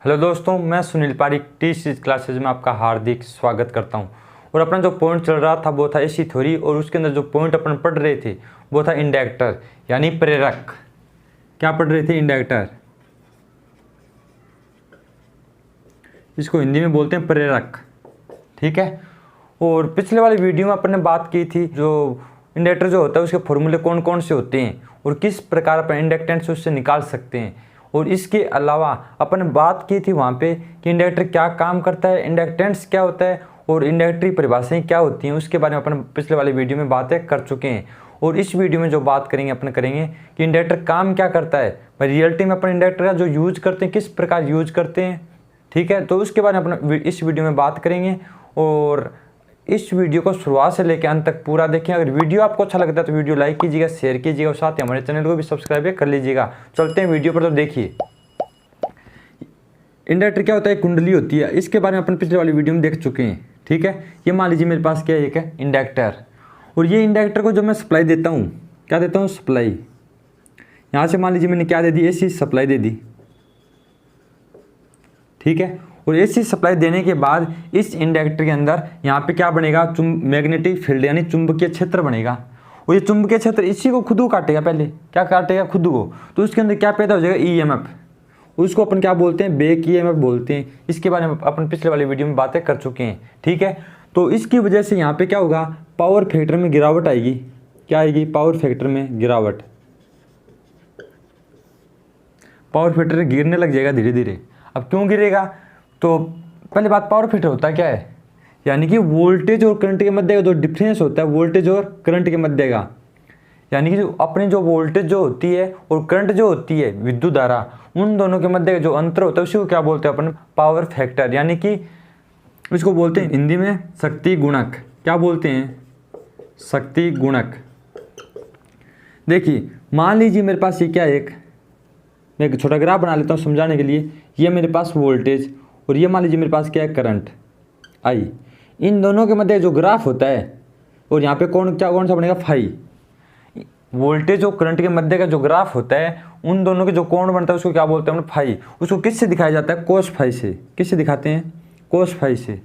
Hello दोस्तों, मैं Sunil Pareek T Series classes में आपका हार्दिक स्वागत करता हूं। और अपना जो पॉइंट चल रहा था वो था एसी थ्योरी, और उसके अंदर जो पॉइंट अपन पढ़ रहे थे वो था इंडक्टर यानी प्रेरक। क्या पढ़ रहे थे? इंडक्टर। इसको हिंदी में बोलते हैं प्रेरक, ठीक है। और पिछले वाली वीडियो में अपन ने बात की थी जो इंडक्टर जो होता है उसके फॉर्मूले कौन कौन से होते हैं और किस प्रकार अपन इंडक्टेंस उससे निकाल सकते हैं। और इसके अलावा अपन ने बात की थी वहाँ पे कि इंडक्टर क्या काम करता है, इंडक्टेंस क्या होता है और इंडक्टरी परिभाषाएं क्या होती हैं, उसके बारे में अपन पिछले वाली वीडियो में बातें कर चुके हैं। और इस वीडियो में जो बात करेंगे अपन करेंगे कि इंडक्टर काम क्या करता है, भाई रियलिटी में अपन इंडक्टर का जो यूज करते हैं किस प्रकार यूज करते हैं, ठीक है। तो उसके बारे में अपन इस वीडियो में बात करेंगे। और इस वीडियो को शुरुआत से लेकर अंत तक पूरा देखें। अगर वीडियो आपको अच्छा लगता है तो वीडियो लाइक कीजिएगा, शेयर कीजिएगा और साथ ही हमारे चैनल को भी सब्सक्राइब कर लीजिएगा। चलते हैं वीडियो पर। तो देखिए इंडक्टर क्या होता है, कुंडली होती है। इसके बारे में अपन पिछले वाली वीडियो में देख चुके हैं, ठीक है। ये मान लीजिए मेरे पास क्या है, एक है इंडक्टर, और ये इंडक्टर को जो मैं सप्लाई देता हूँ, क्या देता हूँ, सप्लाई। यहाँ से मान लीजिए मैंने क्या दे दी, एसी सप्लाई दे दी, ठीक है। और एसी सप्लाई देने के बाद इस इंडक्टर के अंदर यहाँ पे क्या बनेगा, मैग्नेटिक फील्ड यानी चुंबकीय क्षेत्र बनेगा। और ये चुंबकीय क्षेत्र इसी को खुद को काटेगा, पहले क्या काटेगा, खुद को। तो उसके अंदर क्या पैदा हो जाएगा, ईएमएफ। उसको अपन क्या बोलते हैं, बैक ईएमएफ बोलते हैं। इसके बारे में अपन पिछले वाले वीडियो में बातें कर चुके हैं, ठीक है। तो इसकी वजह से यहाँ पे क्या होगा, पावर फैक्टर में गिरावट आएगी। क्या आएगी, पावर फैक्टर में गिरावट। पावर फैक्टर गिरने लग जाएगा धीरे धीरे। अब क्यों गिरेगा, तो पहली बात पावर फैक्टर होता क्या है, यानी कि वोल्टेज और करंट के मध्य का जो डिफरेंस होता है, वोल्टेज और करंट के मध्य का, यानी कि जो अपनी जो वोल्टेज जो होती है और करंट जो होती है, विद्युत धारा, उन दोनों के मध्य का जो अंतर होता है उसी को क्या बोलते हैं अपन, पावर फैक्टर। यानी कि इसको बोलते हैं हिंदी में शक्ति गुणक। क्या बोलते हैं, शक्ति गुणक। देखिए मान लीजिए मेरे पास ये क्या है, मैं एक छोटा ग्राफ बना लेता हूँ समझाने के लिए। ये मेरे पास वोल्टेज और ये मान लीजिए मेरे पास क्या है, करंट आई। इन दोनों के मध्य जो ग्राफ होता है, और यहाँ पे कौन सा बनेगा, फाई। वोल्टेज और करंट के मध्य का जो ग्राफ होता है, उन दोनों के जो कोण बनता है उसको क्या बोलते हैं, फाई। उसको किससे दिखाया जाता है, कोस फाई से। किससे दिखाते हैं, कोस फाई से।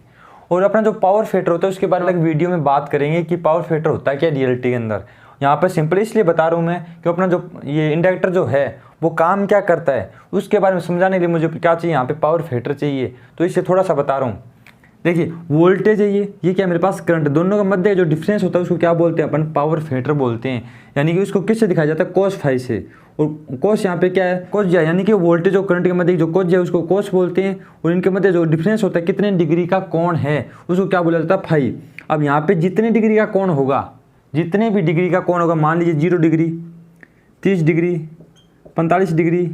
और अपना जो पावर फैक्टर होता है उसके बारे में अलग वीडियो में बात करेंगे कि पावर फैक्टर होता है क्या रियलिटी के अंदर। यहाँ पर सिंपली इसलिए बता रहा हूँ मैं कि अपना जो ये इंडक्टर जो है वो काम क्या करता है उसके बारे में समझाने के लिए मुझे क्या चाहिए, यहाँ पे पावर फैक्टर चाहिए। तो इससे थोड़ा सा बता रहा हूँ। देखिए वोल्टेज है ये क्या मेरे पास करंट, दोनों के मध्य जो डिफरेंस होता है उसको क्या बोलते हैं अपन, पावर फैक्टर बोलते हैं। यानी कि उसको किससे दिखाया जाता है, कोस फाई से। और कोस यहाँ पे क्या है, कोस जा, यानी कि वोल्टेज और करंट के मध्य जो कोस है उसको कोस बोलते हैं। और इनके मध्य जो डिफरेंस होता है, कितने डिग्री का कोण है, उसको क्या बोला जाता है, फाई। अब यहाँ पे जितने डिग्री का कोण होगा, जितने भी डिग्री का कोण होगा, मान लीजिए 0 डिग्री, 30 डिग्री, 45 डिग्री,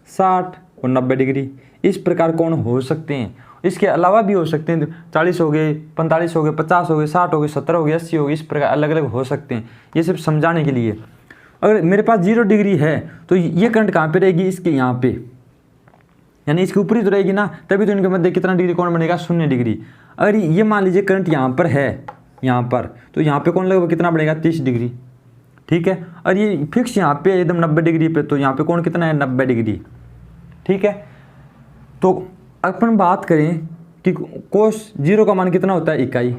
60 और 90 डिग्री, इस प्रकार कोण हो सकते हैं। इसके अलावा भी हो सकते हैं, 40 हो गए, 45 हो गए, 50 हो गए, 60 हो गए, 70 हो गए, 80 हो गए, इस प्रकार अलग अलग हो सकते हैं। ये सिर्फ समझाने के लिए। अगर मेरे पास 0 डिग्री है तो ये करंट कहाँ पे रहेगी, इसके यहाँ पे, यानी इसके ऊपरी तो रहेगी ना, तभी तो इनके मध्य कितना डिग्री कोण बनेगा, 0 डिग्री। अगर ये मान लीजिए करंट यहाँ पर है, यहाँ पर, तो यहाँ पे कौन लगेगा, कितना बढ़ेगा, 30 डिग्री, ठीक है। और ये फिक्स यहाँ पे एकदम 90 डिग्री पे, तो यहाँ पे कौन कितना है, 90 डिग्री, ठीक है। तो अपन बात करें कि कोस 0 का मान कितना होता है, इकाई।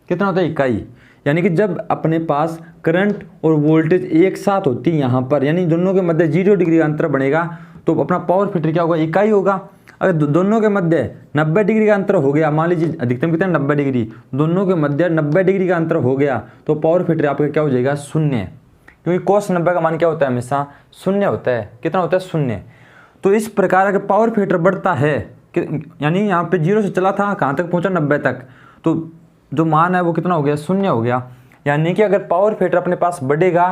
कितना होता है, इकाई। यानी कि जब अपने पास करंट और वोल्टेज एक साथ होती है यहाँ पर, यानी दोनों के मध्य 0 डिग्री का अंतर बनेगा, तो अपना पावर फैक्टर क्या होगा, इकाई होगा। अगर दोनों के मध्य 90 डिग्री का अंतर हो गया, मान लीजिए अधिकतम कितना, 90 डिग्री, दोनों के मध्य 90 डिग्री का अंतर हो गया, तो पावर फैक्टर आपका क्या हो जाएगा, 0। क्योंकि कोस 90 का मान क्या होता है, हमेशा 0 होता है। कितना होता है, 0। तो इस प्रकार अगर पावर फैक्टर बढ़ता है, यानी यहाँ पे 0 से चला था, कहाँ तक पहुँचा, 90 तक, तो जो मान है वो कितना हो गया, 0 हो गया। यानी कि अगर पावर फैक्टर अपने पास बढ़ेगा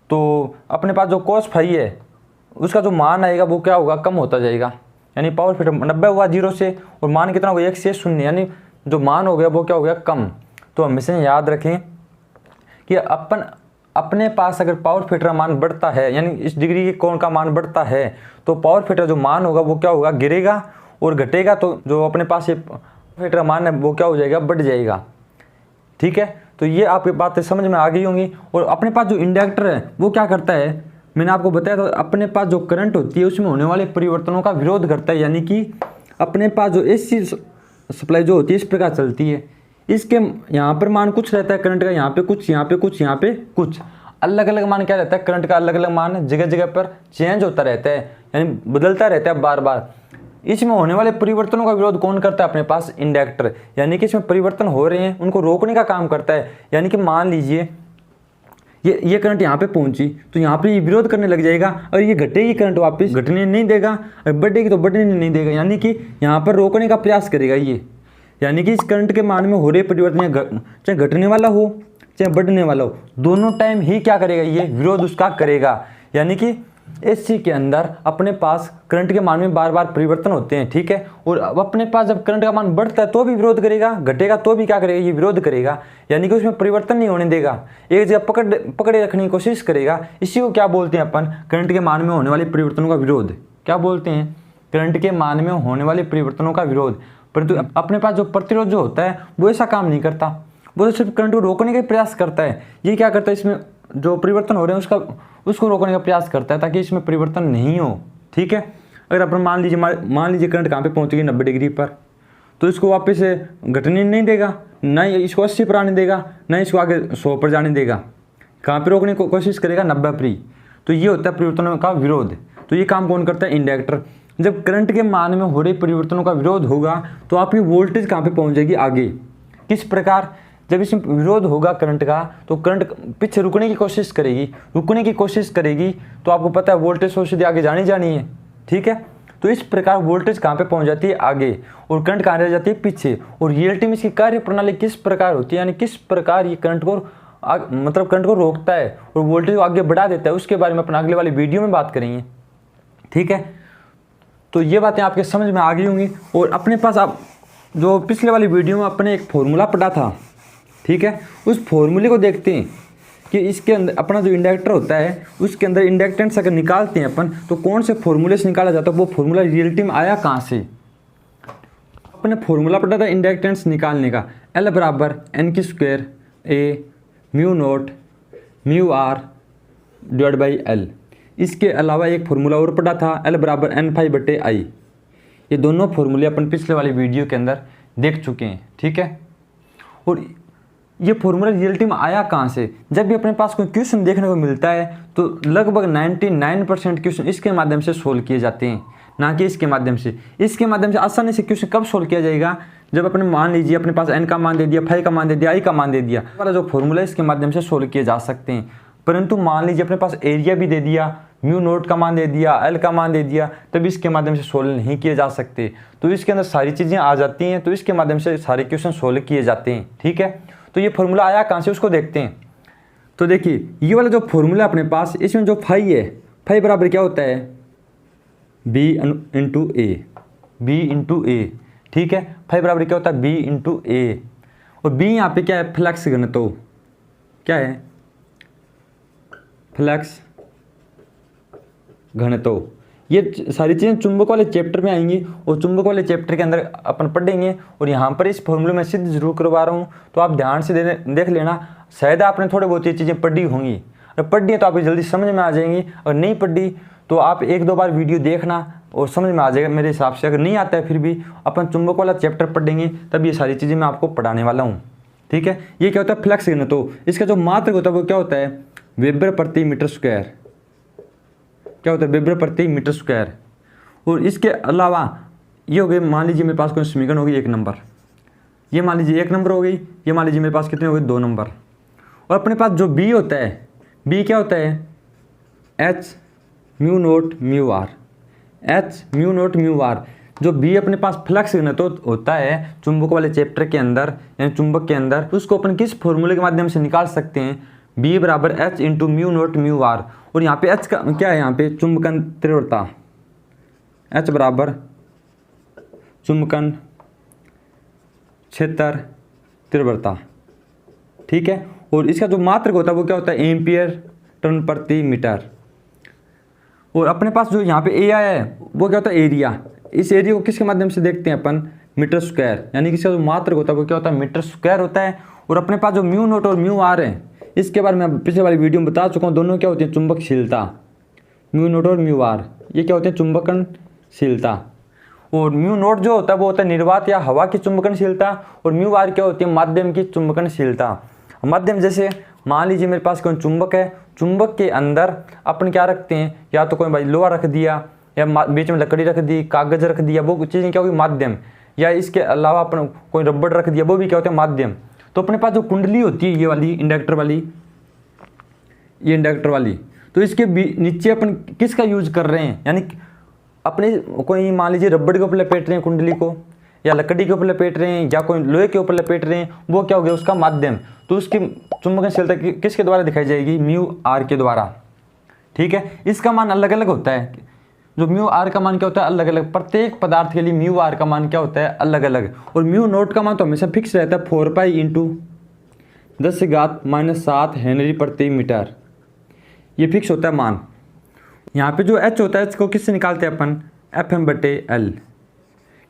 तो अपने पास जो कोस फाई है उसका जो मान आएगा वो क्या होगा, कम होता जाएगा। यानी पावर फैक्टर 90 हुआ 0 से, और मान कितना हो गया, 1 से 0, यानी जो मान हो गया वो क्या हो गया, कम। तो हमेशा याद रखें कि अपने पास अगर पावर फैक्टर मान बढ़ता है, यानी इस डिग्री के कोण का मान बढ़ता है, तो पावर फैक्टर जो मान होगा वो क्या होगा, गिरेगा। और घटेगा तो जो अपने पास ये फैक्टर मान है वो क्या हो जाएगा, बढ़ जाएगा, ठीक है। तो ये आपकी बातें समझ में आ गई होंगी। और अपने पास जो इंडक्टर है वो क्या करता है, मैंने आपको बताया था, अपने पास जो करंट होती है उसमें होने वाले परिवर्तनों का विरोध करता है। यानी कि अपने पास जो एसी सप्लाई जो होती है इस प्रकार चलती है। इसके यहाँ पर मान कुछ रहता है करंट का, यहाँ पे कुछ, यहाँ पे कुछ, यहाँ पे कुछ, अलग अलग मान क्या रहता है करंट का, अलग अलग मान जगह जगह पर चेंज होता रहता है, यानी बदलता रहता है बार बार। इसमें होने वाले परिवर्तनों का विरोध कौन करता है? अपने पास इंडक्टर, यानी कि इसमें परिवर्तन हो रहे हैं उनको रोकने का काम करता है। यानी कि मान लीजिए ये करंट यहाँ पे पहुंची तो यहाँ पे ये विरोध करने लग जाएगा, और ये घटेगी करंट वापस घटने नहीं देगा, और बढ़ेगी तो बढ़ने नहीं देगा, यानी कि यहाँ पर रोकने का प्रयास करेगा ये। यानी कि इस करंट के मान में हो रहे परिवर्तन चाहे घटने वाला हो चाहे बढ़ने वाला हो, दोनों टाइम ही क्या करेगा? ये विरोध उसका करेगा। यानी कि एसी के अंदर अपने पास करंट के मान में बार बार परिवर्तन होते हैं, ठीक है। और अब अपने पास जब करंट का मान बढ़ता है तो भी विरोध करेगा, घटेगा तो भी क्या करेगा? ये विरोध करेगा, यानी कि उसमें परिवर्तन नहीं होने देगा, एक जगह पकड़े रखने की कोशिश करेगा। इसी को क्या बोलते हैं अपन? करंट के मान में होने वाले परिवर्तनों का विरोध। क्या बोलते हैं? करंट के मान में होने वाले परिवर्तनों का विरोध। परंतु अपने पास जो प्रतिरोध जो होता है वो ऐसा काम नहीं करता, वो तो सिर्फ करंट को रोकने का प्रयास करता है। ये क्या करता है? इसमें जो परिवर्तन हो रहे हैं उसको रोकने का प्रयास करता है ताकि इसमें परिवर्तन नहीं हो, ठीक है। अगर अपन मान लीजिए करंट कहाँ पे पहुँच गई 90 डिग्री पर, तो इसको वापस से घटने नहीं देगा, ना इसको 80 पर आने देगा, ना इसको आगे 100 पर जाने देगा। कहाँ पे रोकने की कोशिश करेगा? 90 पर ही। तो ये होता है परिवर्तनों का विरोध। तो ये काम कौन करता है? इंडक्टर। जब करंट के मान में हो रहे परिवर्तनों का विरोध होगा तो आपकी वोल्टेज कहाँ पे पहुँच जाएगी? आगे। किस प्रकार? जब इसमें विरोध होगा करंट का तो करंट पीछे रुकने की कोशिश करेगी, तो आपको पता है वोल्टेज सोर्स से आगे जानी है, ठीक है। तो इस प्रकार वोल्टेज कहाँ पे पहुँच जाती है? आगे, और करंट कहाँ रह जाती है? पीछे। और रियलिटी में इसकी कार्य प्रणाली किस प्रकार होती है, यानी किस प्रकार ये करंट को रोकता है और वोल्टेज को आगे बढ़ा देता है, उसके बारे में अपन अगले वाली वीडियो में बात करेंगे, ठीक है। तो ये बातें आपके समझ में आ गई होंगी। और अपने पास आप जो पिछले वाली वीडियो में अपने एक फॉर्मूला पढ़ा था, ठीक है, उस फॉर्मूले को देखते हैं कि इसके अंदर अपना जो इंडक्टर होता है उसके अंदर इंडक्टेंस अगर निकालते हैं अपन तो कौन से फॉर्मूले से निकाला जाता है, वो फॉर्मूला रियलिटी में आया कहाँ से? अपने फॉर्मूला पढ़ा था इंडक्टेंस निकालने का, L बराबर N² A mu naught mu r divide by L। इसके अलावा एक फॉर्मूला और पढ़ा था L बराबर N∅/I। ये दोनों फॉर्मूले अपन पिछले वाली वीडियो के अंदर देख चुके हैं, ठीक है। और ये फॉर्मूला रियलिटी में आया कहाँ से? जब भी अपने पास कोई क्वेश्चन देखने को मिलता है तो लगभग 99% क्वेश्चन इसके माध्यम से सोल्व किए जाते हैं, ना कि इसके माध्यम से। इसके माध्यम से आसानी से क्वेश्चन कब सोल्व किया जाएगा? जब अपने मान लीजिए अपने पास n का मान दे दिया, फाई का मान दे दिया, आई का मान दे दिया, वाला जो फॉर्मूला इसके माध्यम से सोल्व किए जा सकते हैं। परंतु मान लीजिए अपने पास एरिया भी दे दिया, म्यू नोट का मान दे दिया, एल का मान दे दिया, तब इसके माध्यम से सोल्व नहीं किए जा सकते। तो इसके अंदर सारी चीज़ें आ जाती हैं, तो इसके माध्यम से सारे क्वेश्चन सोल्व किए जाते हैं, ठीक है। तो ये फॉर्मूला आया कहाँ से उसको देखते हैं। तो देखिए ये वाला जो फॉर्मूला अपने पास, इसमें जो फाई है, फाई बराबर क्या होता है? B इंटू ए, ठीक है। फाई बराबर क्या होता है? B इंटू ए। और B यहाँ पे क्या है? फ्लक्स घनत्व। क्या है? फ्लक्स घनत्व। ये सारी चीज़ें चुंबक वाले चैप्टर में आएंगी, और चुंबक वाले चैप्टर के अंदर अपन पढ़ेंगे। और यहाँ पर इस फॉर्मूले में सिद्ध जरूर करवा रहा हूँ, तो आप ध्यान से देख लेना। शायद आपने थोड़े बहुत ये चीज़ें पढ़ी होंगी, अगर पढ़ी है तो आपको जल्दी समझ में आ जाएंगी, और नहीं पढ़ी तो आप 1-2 बार वीडियो देखना और समझ में आ जाएगा मेरे हिसाब से। अगर नहीं आता है फिर भी अपन चुंबक वाला चैप्टर पढ़ेंगे, तब ये सारी चीज़ें मैं आपको पढ़ाने वाला हूँ, ठीक है। ये क्या होता है? फ्लक्स घनत्व। इसका जो मात्रक होता है वो क्या होता है? वेबर प्रति मीटर स्क्वायर। क्या होता है? वेबर प्रति मीटर स्क्वायर। और इसके अलावा ये हो गए, मान लीजिए मेरे पास कोई समीकरण होगी 1 नंबर, ये मान लीजिए 1 नंबर हो गई, ये मान लीजिए मेरे पास कितने हो गए? 2 नंबर। और अपने पास जो B होता है, B क्या होता है? H mu naught mu r. H mu naught mu r. जो B अपने पास फ्लक्स घनत्व होता है चुंबक वाले चैप्टर के अंदर, यानी चुंबक के अंदर, उसको अपन किस फॉर्मूले के माध्यम से निकाल सकते हैं? B बराबर H into mu naught mu r. और यहाँ पे H का क्या है? यहाँ पे चुंबकन तीव्रता, H बराबर चुंबकन क्षेत्र तीव्रता, ठीक है। और इसका जो मात्रक होता है वो क्या होता है? एम्पियर टर्न प्रति मीटर। और अपने पास जो यहाँ पे ए आया है वो क्या होता है? एरिया। इस एरिया को किसके माध्यम से देखते हैं अपन? Metre square. यानी कि इसका जो मात्रक होता है वो क्या होता है? मीटर स्क्वायर होता है। और अपने पास जो म्यू नोट और म्यू आर है, इसके बारे में मैं पिछले वाली वीडियो में बता चुका हूँ, दोनों क्या होती है? चुंबकशीलता। म्यू नोट और म्यू आर ये क्या होते हैं? चुंबकनशीलता। और म्यू नोट जो होता है वो होता है निर्वात या हवा की चुंबकनशीलता, और म्यू आर क्या होती है माध्यम की चुंबकनशीलता। माध्यम जैसे मान लीजिए मेरे पास कोई चुंबक है, चुंबक के अंदर अपन क्या रखते हैं, या तो कोई भाई लोहा रख दिया या बीच में लकड़ी रख दी, कागज रख दिया, वो चीज़ें क्या होगी माध्यम। या इसके अलावा अपन कोई रबड़ रख दिया, वो भी क्या होता है माध्यम। तो अपने पास जो कुंडली होती है ये वाली इंडक्टर वाली, ये इंडक्टर वाली, तो इसके नीचे अपन किसका यूज कर रहे हैं, यानी अपने कोई मान लीजिए रबड़ के ऊपर लपेट रहे हैं कुंडली को, या लकड़ी के ऊपर लपेट रहे हैं, या कोई लोहे के ऊपर लपेट रहे हैं, वो क्या हो गया उसका माध्यम। तो उसकी चुंबकनशीलता किसके द्वारा दिखाई जाएगी, म्यू आर के द्वारा। ठीक है, इसका मान अलग अलग होता है, जो म्यू आर का मान क्या होता है अलग अलग, प्रत्येक पदार्थ के लिए म्यू आर का मान क्या होता है अलग अलग। और म्यू नोट का मान तो हमेशा फिक्स रहता है 4 पाई इंटू 10⁻⁷ हेनरी प्रति मीटर, ये फिक्स होता है मान। यहाँ पे जो एच होता है इसको किससे निकालते हैं अपन, एफ एम बटे एल।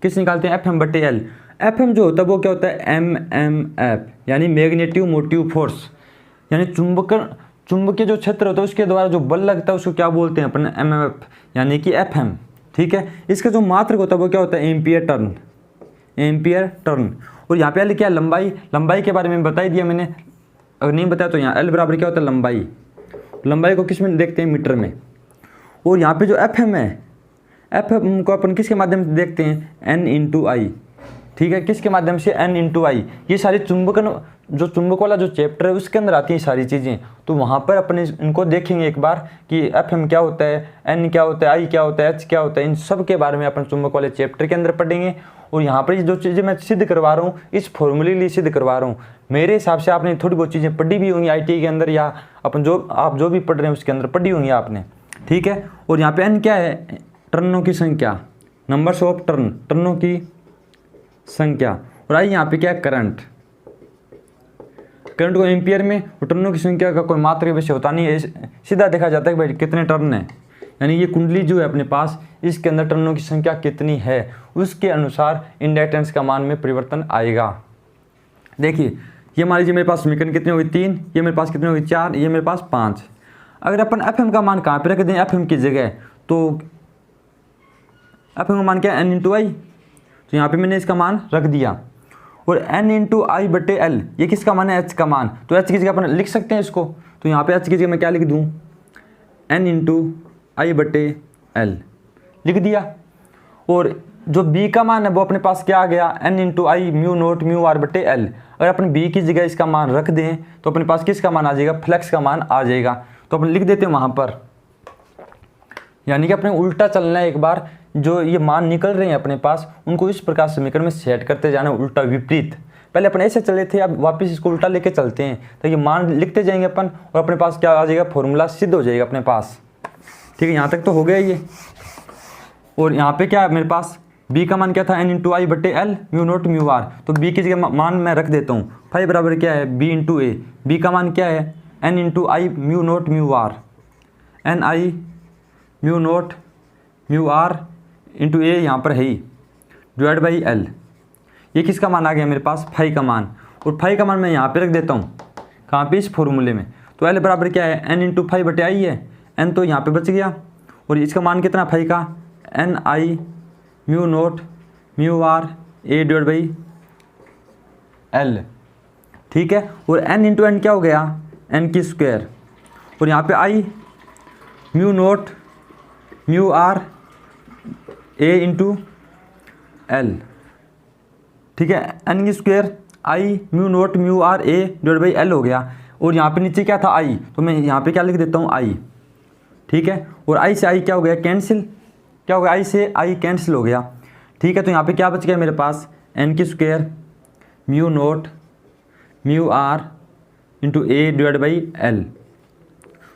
किस निकालते हैं, एफ एम बटे एल। एफ एम जो होता है वो क्या होता है एम एम एफ, यानी मैग्नेटिव मोटिव फोर्स, यानी चुंबकीय जो क्षेत्र होता है उसके द्वारा जो बल लगता है उसको क्या बोलते हैं अपन, एम एम एफ, यानी कि एफ एम। ठीक है, इसका जो मात्रक होता है वो क्या होता है एम्पियर टर्न, एम्पियर टर्न। और यहाँ पे एल क्या लंबाई, लंबाई के बारे में बता ही दिया मैंने, अगर नहीं बताया तो यहाँ एल बराबर क्या होता है लंबाई, लंबाई को किस में देखते हैं मीटर में। और यहाँ पे जो एफ एम है, एफ एम को अपन किसके माध्यम से देखते हैं, एन इंटू आई। ठीक है, किसके माध्यम से, एन इंटू आई। ये सारी चुंबक वाला जो चैप्टर है उसके अंदर आती हैं सारी चीज़ें, तो वहाँ पर अपने इनको देखेंगे एक बार कि एफ एम क्या होता है, एन क्या होता है, आई क्या होता है, एच क्या होता है, इन सब के बारे में अपन चुंबक वाले चैप्टर के अंदर पढ़ेंगे। और यहाँ पर जो चीज़ें मैं सिद्ध करवा रहा हूँ इस फॉर्मूले लिए सिद्ध करवा रहा हूँ। मेरे हिसाब से आपने थोड़ी बहुत चीज़ें पढ़ी भी होंगी ITI के अंदर, या अपन आप जो भी पढ़ रहे हैं उसके अंदर पढ़ी होंगी आपने। ठीक है, और यहाँ पे एन क्या है, टर्नों की संख्या, नंबर्स ऑफ टर्न, टर्नों की संख्या। और आई यहाँ पे क्या है, करंट। करंट को एम्पियर में, और टर्नों की संख्या का कोई मात्रा वैसे होता नहीं है, सीधा देखा जाता है कि भाई कितने टर्न है, यानी ये कुंडली जो है अपने पास इसके अंदर टर्नों की संख्या कितनी है, उसके अनुसार इंडक्टेंस का मान में परिवर्तन आएगा। देखिए ये मान लीजिए मेरे पास समीकरण कितनी होगी 3, ये मेरे पास कितनी होगी 4, ये मेरे पास 5। अगर अपन एफ एम का मान कहाँ पे रख दें, एफ एम की जगह, तो एफ एम का मान क्या है, एन इंटू आई, तो यहाँ पे मैंने इसका मान रख दिया। और एन इंटू आई बटे एल, ये किसका मान है, एच का मान, तो एच की जगह अपन लिख सकते हैं इसको, तो यहाँ पे एच की जगह मैं क्या लिख दूँ, एन इंटू आई बटे एल लिख दिया। और जो बी का मान है वो अपने पास क्या आ गया, N into I mu naught mu r बटे एल। अगर अपन बी की जगह इसका मान रख दें तो अपने पास किसका मान आ जाएगा, फ्लक्स का मान आ जाएगा, तो अपन लिख देते हैं वहाँ पर। यानी कि अपने उल्टा चलना है, एक बार जो ये मान निकल रहे हैं अपने पास उनको इस प्रकार समीकरण में सेट करते जाना, उल्टा विपरीत। पहले अपन ऐसे चले थे, अब वापस इसको उल्टा लेके चलते हैं, तो ये मान लिखते जाएंगे अपन और अपने पास क्या आ जाएगा, फॉर्मूला सिद्ध हो जाएगा अपने पास। ठीक है, यहाँ तक तो हो गया ये। और यहाँ पे क्या है मेरे पास, बी का मान क्या था, एन इंटू आई बटे L mu naught mu r, तो बी की जगह मान मैं रख देता हूँ, फाइव बराबर क्या है बी इंटू ए। बी का मान क्या है, N into I mu naught mu R, N I mu naught mu are into A यहाँ पर है ही, डिवाइड बाई एल। ये किसका मान आ गया मेरे पास, फाई का मान। और फाई का मान मैं यहाँ पे रख देता हूँ, कहाँ पे, इस फॉर्मूले में। तो एल बराबर क्या है, एन इंटू फाई बटे आई है, एन तो यहाँ पे बच गया, और इसका मान कितना फाई का, N I mu naught mu are A divide by L. ठीक है, और एन इंटू एन क्या हो गया, एन की स्क्वायर, और यहाँ पे I mu naught mu are A into L. ठीक है, एन की square I mu naught mu are A divide by L हो गया। और यहाँ पे नीचे क्या था आई, तो मैं यहाँ पे क्या लिख देता हूँ आई। ठीक है, और आई से आई क्या हो गया, कैंसिल, क्या हो गया, आई से आई कैंसिल हो गया। ठीक है, तो यहाँ पे क्या बच गया मेरे पास, एन की square mu naught mu are into A divide by L.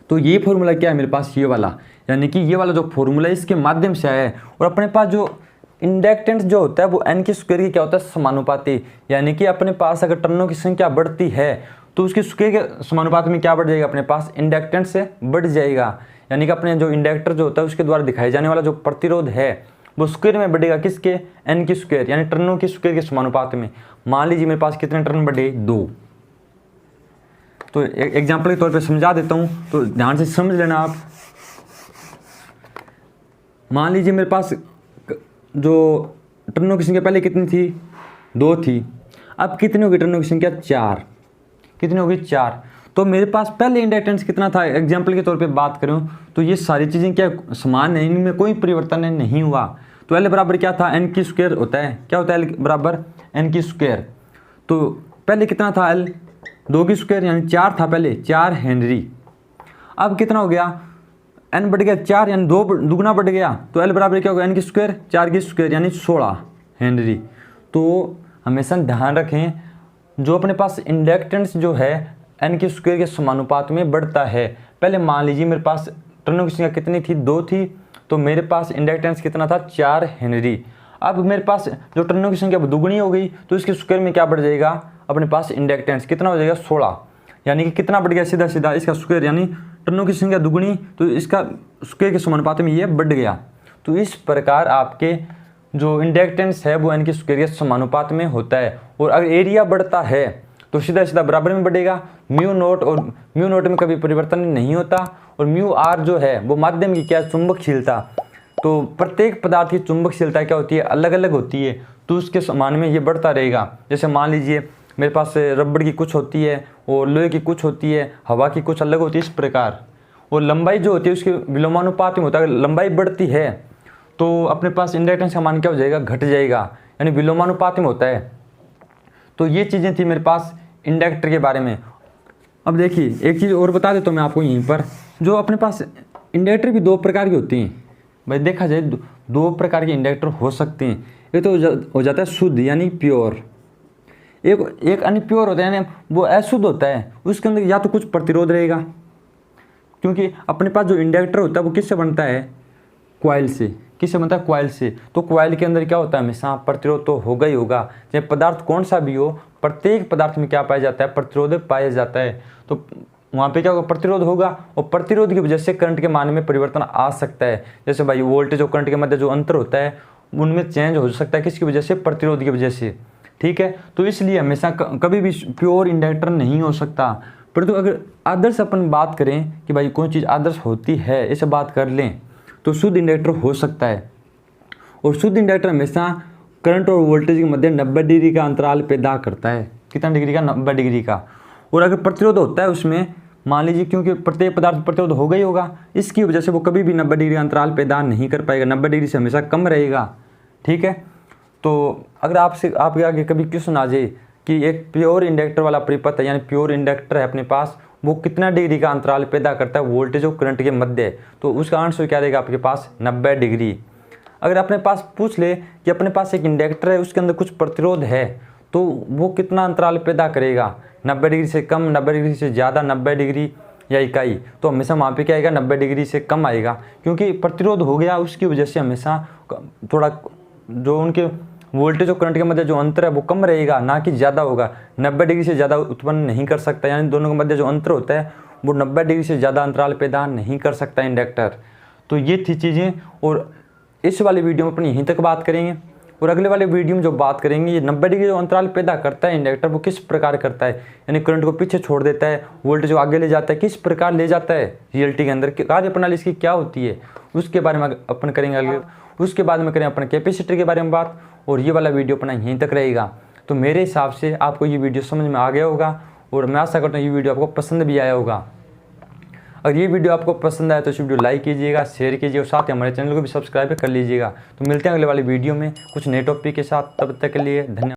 तो ये फॉर्मूला क्या है मेरे पास, ये वाला, यानी कि ये वाला जो फॉर्मूला है इसके माध्यम से आया है। और अपने पास जो इंडक्टेंस जो होता है वो एन की स्क्वायर की क्या होता है, समानुपाती। यानी कि अपने पास अगर टर्नों की संख्या बढ़ती है तो उसकी स्क्वायर के समानुपात में क्या बढ़ जाएगा, अपने पास इंडक्टेंस से बढ़ जाएगा। यानी कि अपने जो इंडक्टर जो होता है उसके द्वारा दिखाई जाने वाला जो प्रतिरोध है वो स्क्वायर में बढ़ेगा, किसके, एन की स्क्वायर, यानी टर्नों की स्क्वायर के समानुपात में। मान लीजिए मेरे पास कितने टर्न बढ़े, 2। तो एग्जाम्पल के तौर पे समझा देता हूँ, तो ध्यान से समझ लेना आप। मान लीजिए मेरे पास जो टर्नों की संख्या पहले कितनी थी, 2 थी, अब कितनी होगी टर्नों की संख्या, 4। कितनी होगी, 4। तो मेरे पास पहले इंडक्टेंस कितना था, एग्जाम्पल के तौर पे बात करूं तो ये सारी चीज़ें क्या समान है, इनमें कोई परिवर्तन नहीं हुआ। तो एल बराबर क्या था, एन की स्क्वायर होता है, क्या होता है एल बराबर एन की स्क्वायर। तो पहले कितना था एल, 2 की स्क्वायर यानी 4 था पहले, 4 हेनरी। अब कितना हो गया, एन बढ़ गया 4 यानी 2 दुगना बढ़ गया, तो एल बराबर क्या होगा, एन की स्क्वायर 4 की स्क्वायर यानी 16 हेनरी। तो हमेशा ध्यान रखें जो अपने पास इंडक्टेंस जो है एन के स्क्वायर के समानुपात में बढ़ता है। पहले मान लीजिए मेरे पास टर्नों की संख्या कितनी थी, 2 थी, तो मेरे पास इंडक्टेंस कितना था, 4 हेनरी। अब मेरे पास जो टर्नों की संख्या दुगनी हो गई तो इसके स्क्वायर में क्या बढ़ जाएगा, अपने पास इंडक्टेंस कितना हो जाएगा, 16। यानी कि कितना बढ़ गया, सीधा सीधा इसका स्क्वायर, यानी टर्नों की संख्या दुगनी तो इसका स्क्वायर के समानुपात में ये बढ़ गया। तो इस प्रकार आपके जो इंडक्टेंस है वो एन के स्क्वायर के समानुपात में होता है। और अगर एरिया बढ़ता है तो सीधा सीधा बराबर में बढ़ेगा, म्यू नोट, और म्यू नोट में कभी परिवर्तन नहीं होता। और म्यू आर जो है वो माध्यम की क्या, चुंबकशीलता। तो प्रत्येक पदार्थ की चुंबकशीलता क्या होती है, अलग अलग होती है, तो उसके समान में ये बढ़ता रहेगा। जैसे मान लीजिए मेरे पास रबड़ की कुछ होती है और लोहे की कुछ होती है, हवा की कुछ अलग होती है, इस प्रकार। और लंबाई जो होती है उसके विलोमानुपात में होता है, अगर लंबाई बढ़ती है तो अपने पास इंडक्टेंस का मान क्या हो जाएगा, घट जाएगा, यानी विलोमानुपात में होता है। तो ये चीज़ें थी मेरे पास इंडक्टर के बारे में। अब देखिए एक चीज़ और बता देता हूँ मैं आपको यहीं पर, जो अपने पास इंडक्टर भी 2 प्रकार की होती हैं। भाई देखा जाए 2 प्रकार के इंडक्टर हो सकते हैं। एक तो हो जाता है शुद्ध यानी प्योर, एक अनप्योर होता है यानी वो अशुद्ध होता है। उसके अंदर या तो कुछ प्रतिरोध रहेगा, क्योंकि अपने पास जो इंडक्टर होता है वो किससे बनता है, कॉइल से। किससे बनता है, कॉइल से। तो कॉइल के अंदर क्या होता है, हमेशा प्रतिरोध तो होगा ही होगा, चाहे पदार्थ कौन सा भी हो, प्रत्येक पदार्थ में क्या पाया जाता है, प्रतिरोध पाया जाता है। तो वहाँ पे क्या होगा, प्रतिरोध होगा, और प्रतिरोध की वजह से करंट के मान में परिवर्तन आ सकता है। जैसे भाई वोल्टेज और करंट के मध्य जो अंतर होता है उनमें चेंज हो सकता है, किसकी वजह से, प्रतिरोध की वजह से। ठीक है, तो इसलिए हमेशा कभी भी प्योर इंडक्टर नहीं हो सकता। परंतु अगर आदर्श अपन बात करें कि भाई कौन चीज़ आदर्श होती है, इसे बात कर लें तो शुद्ध इंडक्टर हो सकता है। और शुद्ध इंडक्टर हमेशा करंट और वोल्टेज के मध्य 90 डिग्री का अंतराल पैदा करता है। कितना डिग्री का, 90 डिग्री का। और अगर प्रतिरोध होता है उसमें, मान लीजिए क्योंकि प्रत्येक पदार्थ प्रतिरोध होगा ही होगा, इसकी वजह से वो कभी भी 90 डिग्री अंतराल पैदा नहीं कर पाएगा, 90 डिग्री से हमेशा कम रहेगा। ठीक है, तो अगर आपके आगे कभी क्वेश्चन आ जाए कि एक प्योर इंडक्टर वाला परिपथ है, यानी प्योर इंडक्टर है अपने पास, वो कितना डिग्री का अंतराल पैदा करता है वोल्टेज और करंट के मध्य, तो उसका आंसर क्या रहेगा आपके पास, 90 डिग्री। अगर अपने पास पूछ ले कि अपने पास एक इंडक्टर है उसके अंदर कुछ प्रतिरोध है, तो वो कितना अंतराल पैदा करेगा, 90 डिग्री से कम, 90 डिग्री से ज़्यादा, 90 डिग्री या इकाई, तो हमेशा वहाँ पे क्या आएगा, 90 डिग्री से कम आएगा, क्योंकि प्रतिरोध हो गया उसकी वजह से हमेशा थोड़ा जो उनके वोल्टेज और करंट के मध्य जो अंतर है वो कम रहेगा, ना कि ज़्यादा होगा। 90 डिग्री से ज़्यादा उत्पन्न नहीं कर सकता, यानी दोनों के मध्य जो अंतर होता है वो 90 डिग्री से ज़्यादा अंतराल पैदा नहीं कर सकता इंडक्टर। तो ये थी चीज़ें, और इस वाले वीडियो में अपन यहीं तक बात करेंगे। और अगले वाले वीडियो में जो बात करेंगे, ये 90 डिग्री जो अंतराल पैदा करता है इंडक्टर वो किस प्रकार करता है, यानी करंट को पीछे छोड़ देता है, वोल्टेज को आगे ले जाता है, किस प्रकार ले जाता है रियलिटी के अंदर, कार्यप्रणाली इसकी क्या होती है, उसके बारे में अपन करेंगे अगले। उसके बाद में करें अपन कैपेसिटर के बारे में बात, और ये वाला वीडियो अपना यहीं तक रहेगा। तो मेरे हिसाब से आपको ये वीडियो समझ में आ गया होगा, और मैं आशा करता हूँ ये वीडियो आपको पसंद भी आया होगा। अगर ये वीडियो आपको पसंद आए तो इस वीडियो लाइक कीजिएगा, शेयर कीजिए, और साथ ही हमारे चैनल को भी सब्सक्राइब कर लीजिएगा। तो मिलते हैं अगले वाली वीडियो में कुछ नए टॉपिक के साथ, तब तक के लिए धन्यवाद।